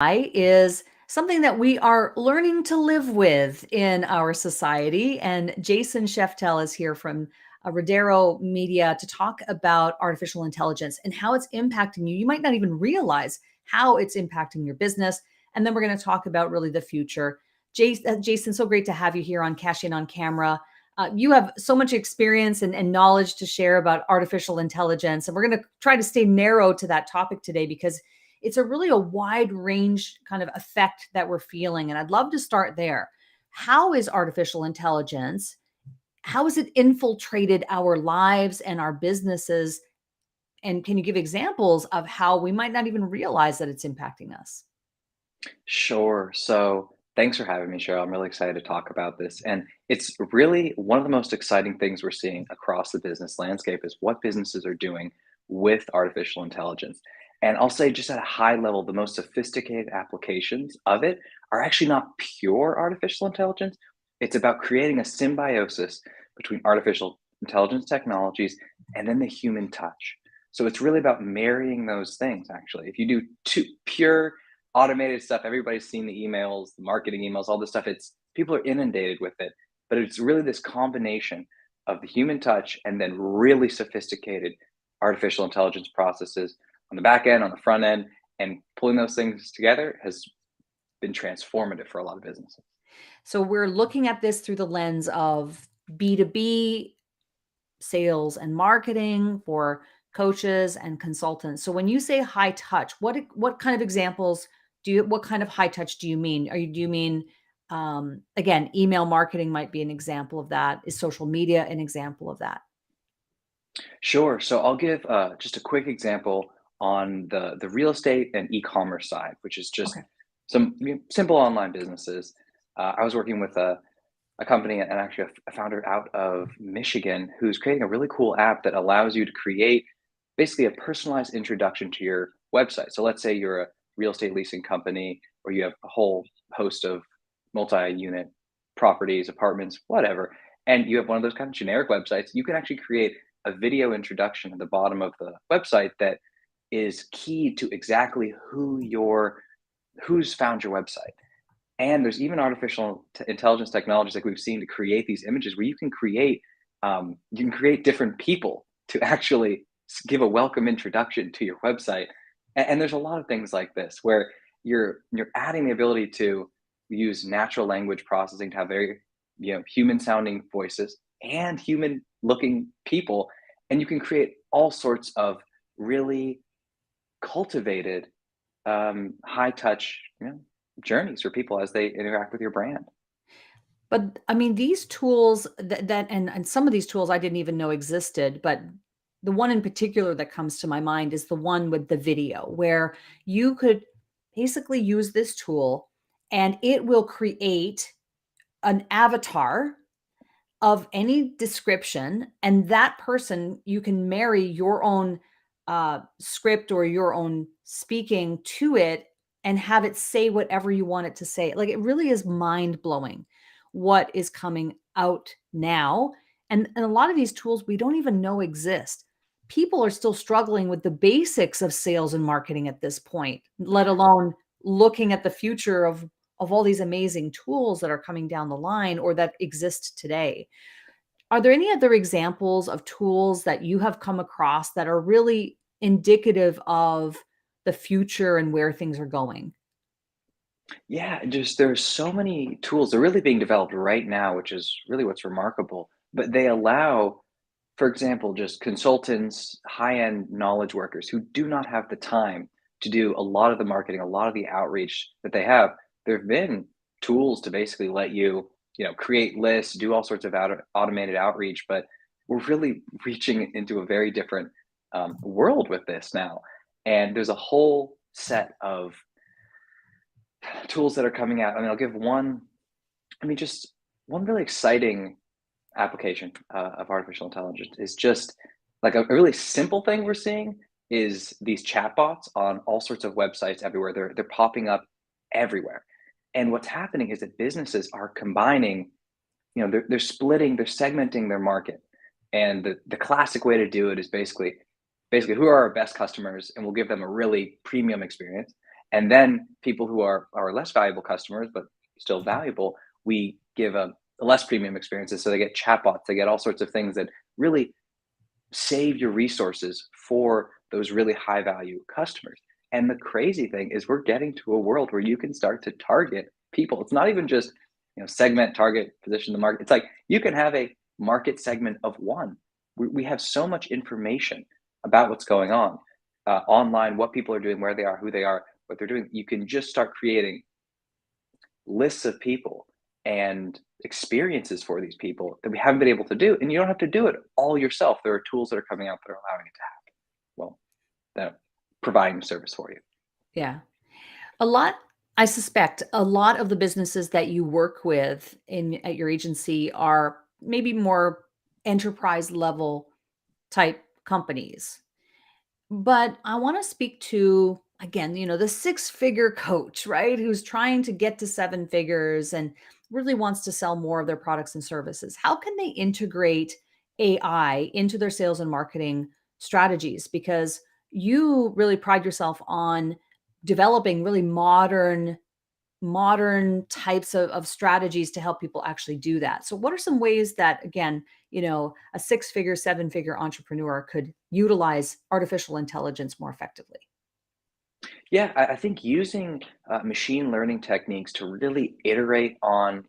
AI is something that we are learning to live with in our society. And Jason Szeftel is here from Rodero Media to talk about artificial intelligence and how it's impacting you. You might not even realize how it's impacting your business. And then we're going to talk about really the future. Jason, so great to have you here on Cash In on Camera. You have so much experience and knowledge to share about artificial intelligence. And we're going to try to stay narrow to that topic today because it's a really a wide range kind of effect that we're feeling. And I'd love to start there. How is artificial intelligence, how has it infiltrated our lives and our businesses? And can you give examples of how we might not even realize that it's impacting us? Sure. So thanks for having me, Cheryl. I'm really excited to talk about this. And it's really one of the most exciting things we're seeing across the business landscape is what businesses are doing with artificial intelligence. And I'll say just at a high level, the most sophisticated applications of it are actually not pure artificial intelligence. It's about creating a symbiosis between artificial intelligence technologies and then the human touch. So it's really about marrying those things, actually. If you do two pure automated stuff. Everybody's seen the emails, the marketing emails, all this stuff. It's people are inundated with it, but it's really this combination of the human touch and then really sophisticated artificial intelligence processes on the back end, on the front end, and pulling those things together has been transformative for a lot of businesses. So we're looking at this through the lens of B2B sales and marketing for coaches and consultants. So when you say high touch, what kind of examples what kind of high touch do you mean? Do you mean again, email marketing might be an example of that. Is social media an example of that? Sure. So I'll give just a quick example on the real estate and e-commerce side, which is just Okay. some simple online businesses. I was working with a company and actually a founder out of Michigan who's creating a really cool app that allows you to create basically a personalized introduction to your website. So let's say you're a real estate leasing company or you have a whole host of multi-unit properties, apartments, whatever, and you have one of those kind of generic websites, you can actually create a video introduction at the bottom of the website that is key to exactly who's found your website. And there's even intelligence technologies like we've seen to create these images where you can create different people to actually give a welcome introduction to your website. And there's a lot of things like this where you're adding the ability to use natural language processing to have very human sounding voices and human looking people, and you can create all sorts of really cultivated high touch journeys for people as they interact with your brand. But I mean, these tools and some of these tools I didn't even know existed, but the one in particular that comes to my mind is the one with the video where you could basically use this tool and it will create an avatar of any description, and that person you can marry your own script or your own speaking to it and have it say whatever you want it to say. Like, it really is mind blowing what is coming out now. And a lot of these tools we don't even know exist. People are still struggling with the basics of sales and marketing at this point, let alone looking at the future of all these amazing tools that are coming down the line or that exist today. Are there any other examples of tools that you have come across that are really indicative of the future and where things are going? Yeah, just there's so many tools. They're really being developed right now, which is really what's remarkable. But they allow, for example, just consultants, high-end knowledge workers who do not have the time to do a lot of the marketing, a lot of the outreach that they have. There have been tools to basically let create lists, do all sorts of automated outreach, but we're really reaching into a very different world with this now. And there's a whole set of tools that are coming out. I mean, I'll give one. Just one really exciting application of artificial intelligence is just like a really simple thing we're seeing is these chatbots on all sorts of websites everywhere. They're popping up everywhere, and what's happening is that businesses are combining. They're segmenting their market, and the classic way to do it is basically who are our best customers, and we'll give them a really premium experience. And then people who are less valuable customers, but still valuable, we give a less premium experiences. So they get chatbots, they get all sorts of things that really save your resources for those really high value customers. And the crazy thing is we're getting to a world where you can start to target people. It's not even just, segment, target, position the market. It's like you can have a market segment of one. We have so much information about what's going on online, what people are doing, where they are, who they are, what they're doing. You can just start creating lists of people and experiences for these people that we haven't been able to do. And you don't have to do it all yourself. There are tools that are coming out that are allowing it to happen. Well, that providing the service for you. Yeah. A lot I suspect a lot of the businesses that you work with at your agency are maybe more enterprise level type companies. But I wanna speak to, again, the six-figure coach, right? Who's trying to get to seven figures and really wants to sell more of their products and services. How can they integrate AI into their sales and marketing strategies? Because you really pride yourself on developing really modern types of strategies to help people actually do that. So what are some ways that, again, a six-figure, seven-figure entrepreneur could utilize artificial intelligence more effectively? Yeah, I think using machine learning techniques to really iterate on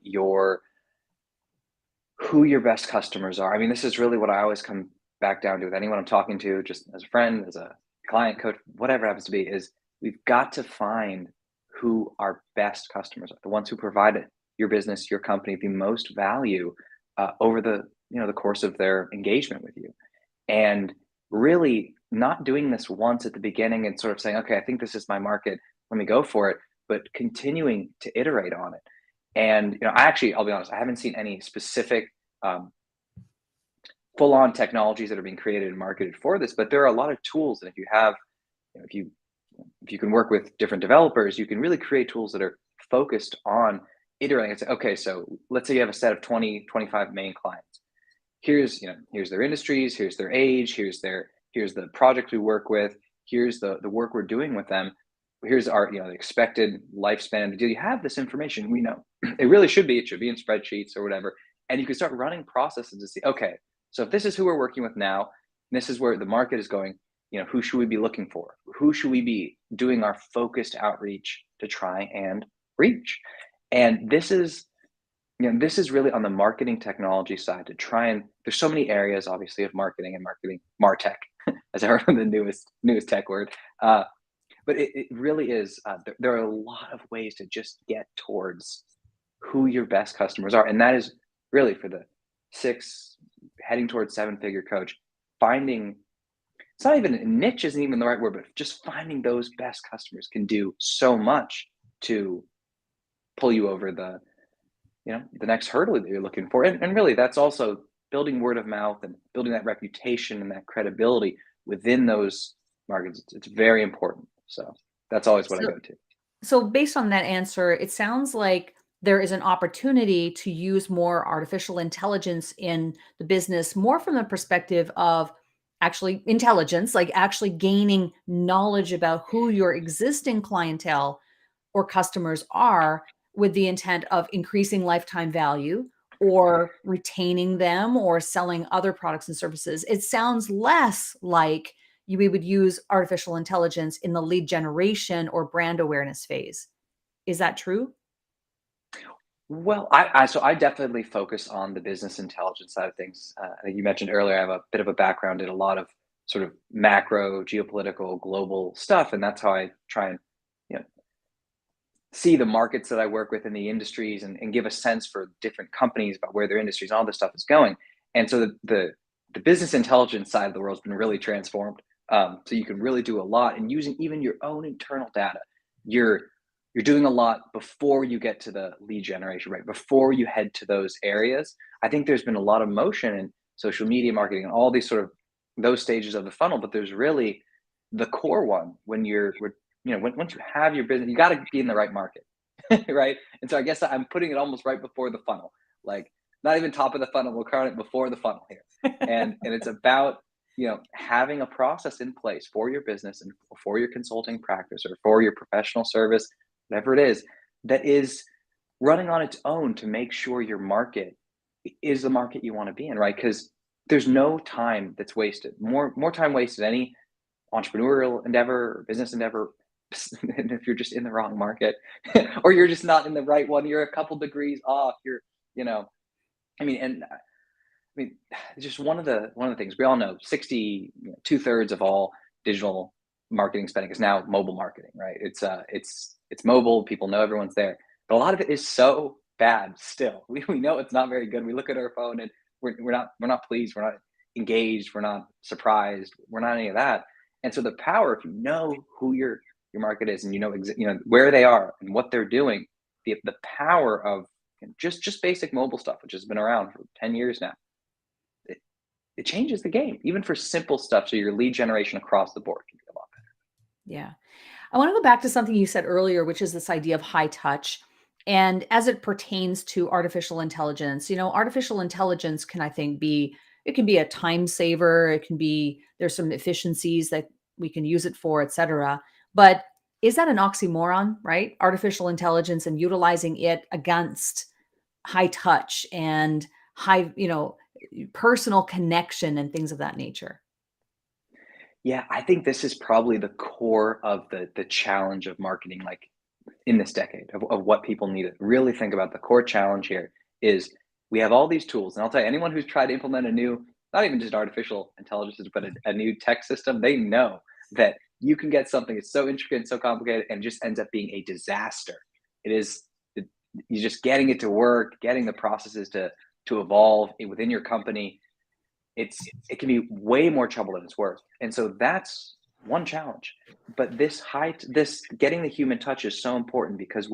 who your best customers are. I mean, this is really what I always come back down to with anyone I'm talking to, just as a friend, as a client, coach, whatever it happens to be, is we've got to find who our best customers are, the ones who provided your business, your company the most value over the course of their engagement with you, and really not doing this once at the beginning and sort of saying, okay, I think this is my market, let me go for it, but continuing to iterate on it. And I'll be honest, I haven't seen any specific um, full-on technologies that are being created and marketed for this, but there are a lot of tools that if you have, if you can work with different developers, you can really create tools that are focused on iterating and say, okay, so let's say you have a set of 20, 25 main clients. Here's their industries, here's their age, here's the project we work with, here's the work we're doing with them, here's our the expected lifespan. Do you have this information? We know it should be in spreadsheets or whatever, and you can start running processes to see, okay, so if this is who we're working with now, and this is where the market is going, who should we be looking for, who should we be doing our focused outreach to try and reach. And this is really on the marketing technology side to try and there's so many areas obviously of marketing and marketing martech as I heard the newest tech word. But it really is there are a lot of ways to just get towards who your best customers are, and that is really for the six heading towards seven figure coach, finding it's not even niche isn't even the right word, but just finding those best customers can do so much to pull you over the next hurdle that you're looking for. And really that's also building word of mouth and building that reputation and that credibility within those markets. It's very important. So that's always what I So go to. so based on that answer, it sounds like there is an opportunity to use more artificial intelligence in the business, more from the perspective of actually intelligence, like actually gaining knowledge about who your existing clientele or customers are with the intent of increasing lifetime value or retaining them or selling other products and services. It sounds less like we would use artificial intelligence in the lead generation or brand awareness phase. Is that true? Well, I definitely focus on the business intelligence side of things. I think you mentioned earlier, I have a bit of a background in a lot of sort of macro, geopolitical, global stuff, and that's how I try and you know see the markets that I work with in the industries and give a sense for different companies about where their industries and all this stuff is going. And so the business intelligence side of the world has been really transformed. So you can really do a lot and using even your own internal data. You're you're doing a lot before you get to the lead generation, right? Before you head to those areas. I think there's been a lot of motion in social media marketing and all these sort of those stages of the funnel, but there's really the core one when once you have your business, you got to be in the right market, right? And so I guess I'm putting it almost right before the funnel, like not even top of the funnel. We'll count it before the funnel here, and it's about having a process in place for your business and for your consulting practice or for your professional service, whatever it is, that is running on its own to make sure your market is the market you want to be in, right? Because there's no time that's wasted. More time wasted any entrepreneurial endeavor or business endeavor. And if you're just in the wrong market or you're just not in the right one, you're a couple degrees off. You know, I mean, and I mean, just one of the things we all know, 2/3 of all digital marketing spending is now mobile marketing, right? It's mobile. People know everyone's there, but a lot of it is so bad. Still, we know it's not very good. We look at our phone and we're not pleased. We're not engaged. We're not surprised. We're not any of that. And so the power, if you know who your market is and where they are and what they're doing, the power of just basic mobile stuff, which has been around for 10 years now, it changes the game, even for simple stuff. So your lead generation across the board can be a lot better. Yeah. I want to go back to something you said earlier, which is this idea of high touch. And as it pertains to artificial intelligence, artificial intelligence can, I think, it can be a time saver. There's some efficiencies that we can use it for, et cetera. But is that an oxymoron, right? Artificial intelligence and utilizing it against high touch and high, personal connection and things of that nature. Yeah, I think this is probably the core of the challenge of marketing, like in this decade of what people need to really think about. The core challenge here is we have all these tools, and I'll tell you, anyone who's tried to implement a new, not even just artificial intelligence, but a new tech system, they know that you can get something that's so intricate and so complicated and just ends up being a disaster. It is you're just getting it to work, getting the processes to evolve within your company. It can be way more trouble than it's worth. And so that's one challenge. But this getting the human touch is so important because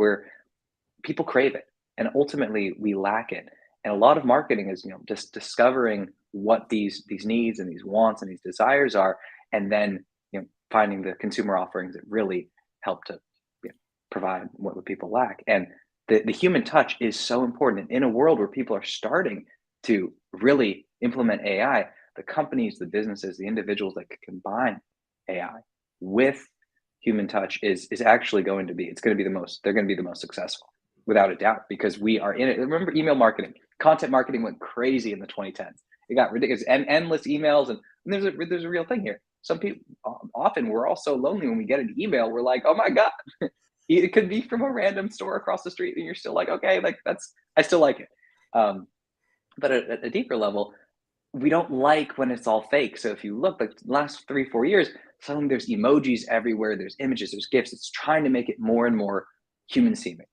people crave it and ultimately we lack it. And a lot of marketing is, just discovering what these needs and these wants and these desires are, and then, finding the consumer offerings that really help to provide what people lack. And the human touch is so important. And in a world where people are starting to really implement AI, the companies, the businesses, the individuals that can combine AI with human touch is actually they're going to be the most successful, without a doubt, because we are in it. Remember email marketing, content marketing went crazy in the 2010s. It got ridiculous and endless emails. And there's a real thing here. Some people, often we're all so lonely when we get an email, we're like, oh my God, it could be from a random store across the street. And you're still like, okay, like I still like it. But at a deeper level, we don't like when it's all fake. So if you look like the last 3-4 years, suddenly there's emojis everywhere, there's images, there's GIFs. It's trying to make it more and more human seeming.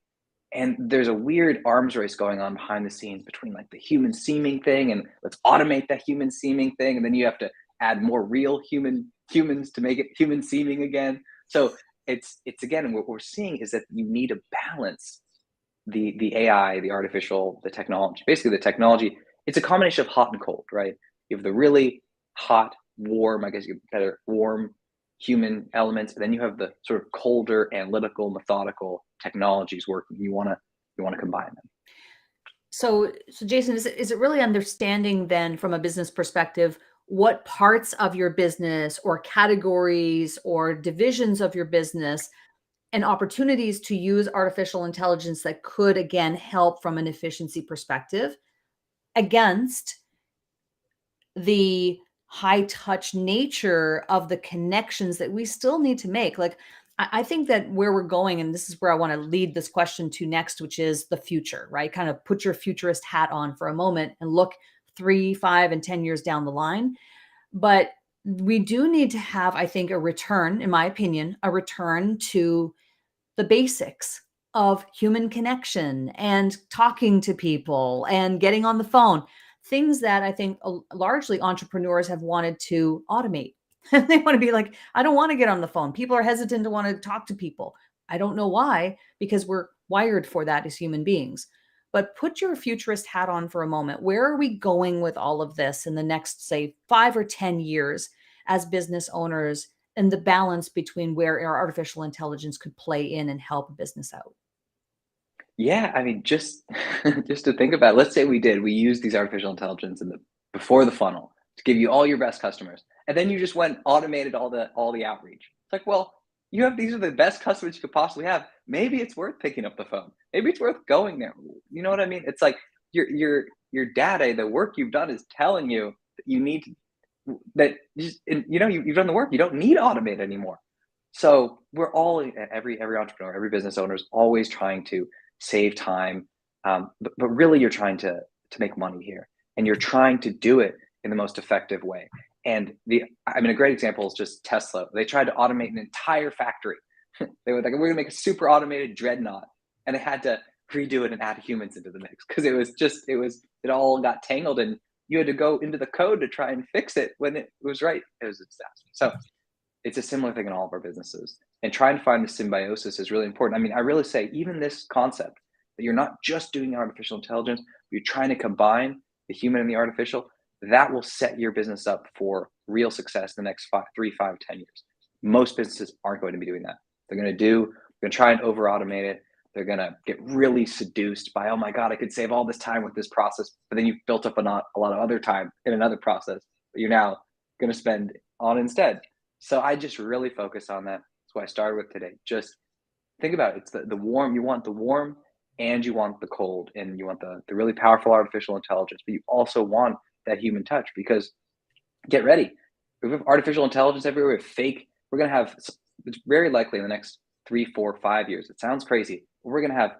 And there's a weird arms race going on behind the scenes between like the human seeming thing and let's automate that human seeming thing. And then you have to add more real humans to make it human seeming again. So it's again, what we're seeing is that you need to balance the AI, the artificial, the technology. Basically, the technology, it's a combination of hot and cold, right? You have the really hot, warm, I guess you could better warm human elements, and then you have the sort of colder, analytical, methodical technologies working. You want to combine them. So Jason, is it really understanding then from a business perspective what parts of your business or categories or divisions of your business and opportunities to use artificial intelligence that could again help from an efficiency perspective against the high touch nature of the connections that we still need to make? Like, I think that where we're going, and this is where I want to lead this question to next, which is the future, right? Kind of put your futurist hat on for a moment and look 3, 5, and 10 years down the line. But we do need to have, I think, a return, in my opinion, a return to the basics of human connection and talking to people and getting on the phone, things that I think largely entrepreneurs have wanted to automate. They want to be like, I don't want to get on the phone. People are hesitant to want to talk to people. I don't know why, because we're wired for that as human beings. But put your futurist hat on for a moment. Where are we going with all of this in the next, say, 5 or 10 years as business owners, and the balance between where our artificial intelligence could play in and help a business out? Yeah, I mean, just just to think about, let's say we use these artificial intelligence before the funnel to give you all your best customers. And then you just went automated all the outreach. It's like, well, you have these are the best customers you could possibly have. Maybe it's worth picking up the phone. Maybe it's worth going there. You know what I mean? It's like your data, the work you've done is telling you that you need that you've done the work. You don't need automate anymore. So we're all every entrepreneur, every business owner is always trying to save time, but really you're trying to make money here, and you're trying to do it in the most effective way. And a great example is just Tesla. They tried to automate an entire factory. They were like, we're gonna make a super automated dreadnought, and they had to redo it and add humans into the mix because it all got tangled, and you had to go into the code to try and fix it when it was right. It was a disaster. So it's a similar thing in all of our businesses, and trying to find the symbiosis is really important. I really say even this concept that you're not just doing artificial intelligence, you're trying to combine the human and the artificial, that will set your business up for real success in the next 3, 5, 10 years. Most businesses aren't going to be doing that. They're going to try and over automate it. They're going to get really seduced by, oh my God, I could save all this time with this process. But then you've built up a lot of other time in another process that you're now going to spend on instead. So I just really focus on that. That's what I started with today. Just think about it. It's the warm. You want the warm and you want the cold, and you want the really powerful artificial intelligence, but you also want that human touch, because get ready. We have artificial intelligence everywhere. We're going to have, it's very likely in the next 3, 4, 5 years. It sounds crazy, but we're going to have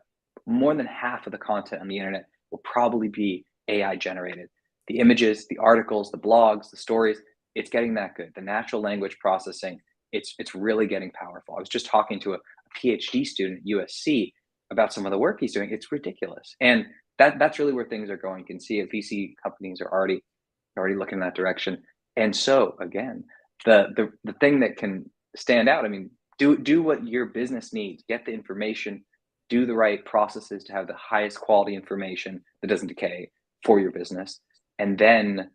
more than half of the content on the internet will probably be AI generated. The images, the articles, the blogs, the stories, it's getting that good. The natural language processing, it's really getting powerful. I was just talking to a PhD student at USC about some of the work he's doing. It's ridiculous. And that's really where things are going. You can see it. VC companies are already looking in that direction. And so again, the thing that can stand out, do what your business needs, get the information, do the right processes to have the highest quality information that doesn't decay for your business, and then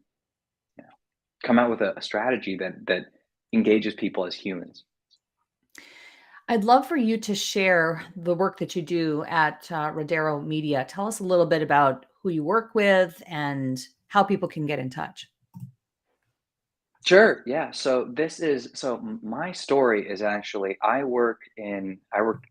come out with a strategy that engages people as humans. I'd love for you to share the work that you do at Rodero Media. Tell us a little bit about who you work with and how people can get in touch. Sure. Yeah. So my story is actually I work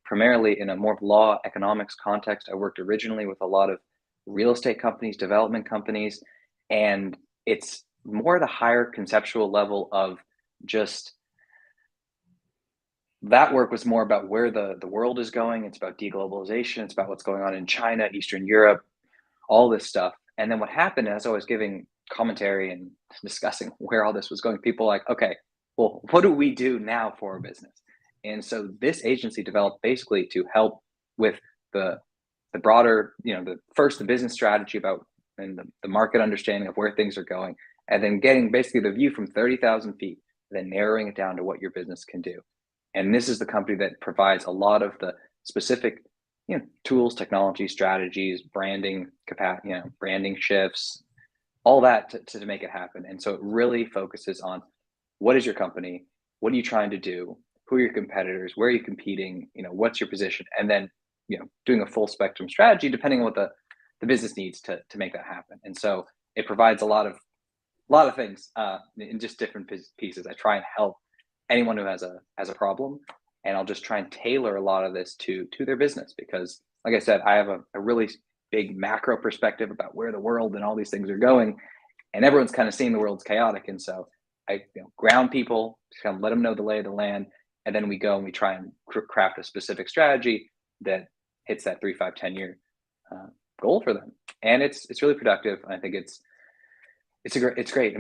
primarily in a more law economics context. I worked originally with a lot of real estate companies, development companies, and it's more the higher conceptual level of just that work was more about where the world is going. It's about deglobalization. It's about what's going on in China, Eastern Europe, all this stuff. And then what happened as I was giving commentary and discussing where all this was going, people were like, okay, well, what do we do now for our business? And so this agency developed basically to help with the broader, the business strategy about and the market understanding of where things are going, and then getting basically the view from 30,000 feet, then narrowing it down to what your business can do. And this is the company that provides a lot of the specific tools, technology, strategies, branding capacity, branding shifts, all that to make it happen. And so it really focuses on what is your company, what are you trying to do, who are your competitors, where are you competing, what's your position, and then doing a full spectrum strategy depending on what the business needs to make that happen. And so it provides a lot of things in just different pieces. I try and help anyone who has a problem, and I'll just try and tailor a lot of this to their business, because like I said, I have a really big macro perspective about where the world and all these things are going, and everyone's kind of seeing the world's chaotic. And so I ground people, just kind of let them know the lay of the land, and then we go and we try and craft a specific strategy that hits that 3, 5, 10 year goal for them. And it's really productive. I think it's great.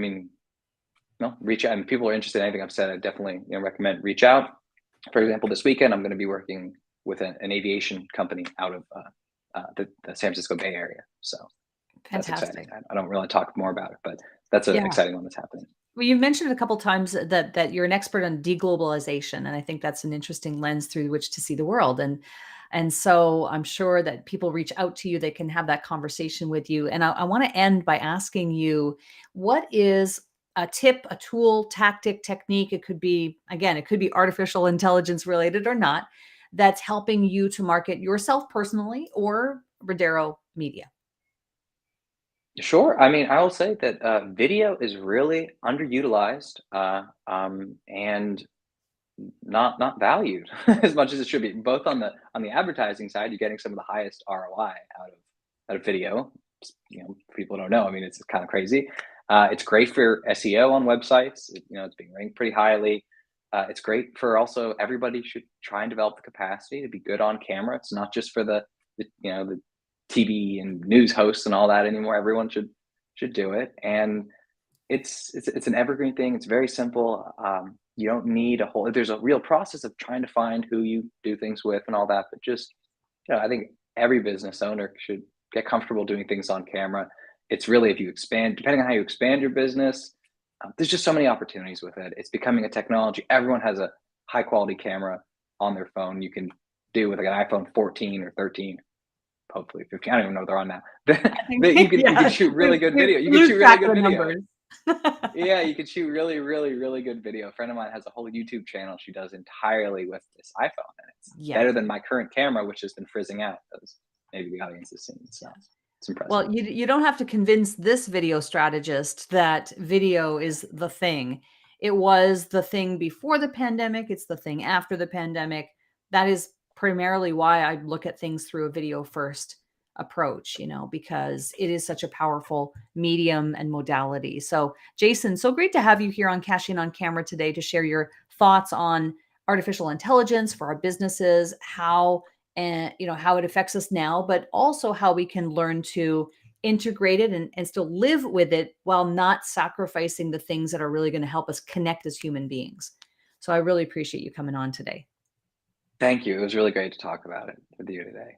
Reach out. And people are interested in anything I've said, I definitely recommend reach out. For example, this weekend I'm going to be working with an aviation company out of the San Francisco Bay Area. So Fantastic. That's exciting. I don't really talk more about it, but that's an exciting one that's happening. Well, you've mentioned a couple of times that you're an expert on deglobalization, and I think that's an interesting lens through which to see the world. And so I'm sure that people reach out to you, they can have that conversation with you. And I want to end by asking you, what is a tip, a tool, tactic, technique? It could be artificial intelligence related or not, that's helping you to market yourself personally or Rodero Media. Sure. I mean, I will say that video is really underutilized and not valued as much as it should be. Both on the advertising side, you're getting some of the highest ROI out of video. People don't know. I mean, it's kind of crazy. It's great for SEO on websites. It's being ranked pretty highly. It's great for also everybody should try and develop the capacity to be good on camera. It's not just for the TV and news hosts and all that anymore. Everyone should do it, and it's an evergreen thing. It's very simple. You don't need a whole. There's a real process of trying to find who you do things with and all that, but just I think every business owner should get comfortable doing things on camera. It's really if you expand, depending on how you expand your business, there's just so many opportunities with it. It's becoming a technology. Everyone has a high quality camera on their phone. You can do with like an iPhone 14 or 13, hopefully 15. I don't even know what they're on now. I think, But you can yeah, shoot really good we video. You can lose shoot really track of good the video. numbers. Yeah, you could shoot really, really, really good video. A friend of mine has a whole YouTube channel she does entirely with this iPhone, and it's Yeah. better than my current camera, which has been frizzing out, as maybe the audience has seen. So it's impressive. Well, you don't have to convince this video strategist that video is the thing. It was the thing before the pandemic. It's the thing after the pandemic. That is primarily why I look at things through a video first approach, because it is such a powerful medium and modality. So, Jason, so great to have you here on Cashing on Camera today to share your thoughts on artificial intelligence for our businesses, how and how it affects us now, but also how we can learn to integrate it and still live with it while not sacrificing the things that are really going to help us connect as human beings. So I really appreciate you coming on today. Thank you. It was really great to talk about it with you today.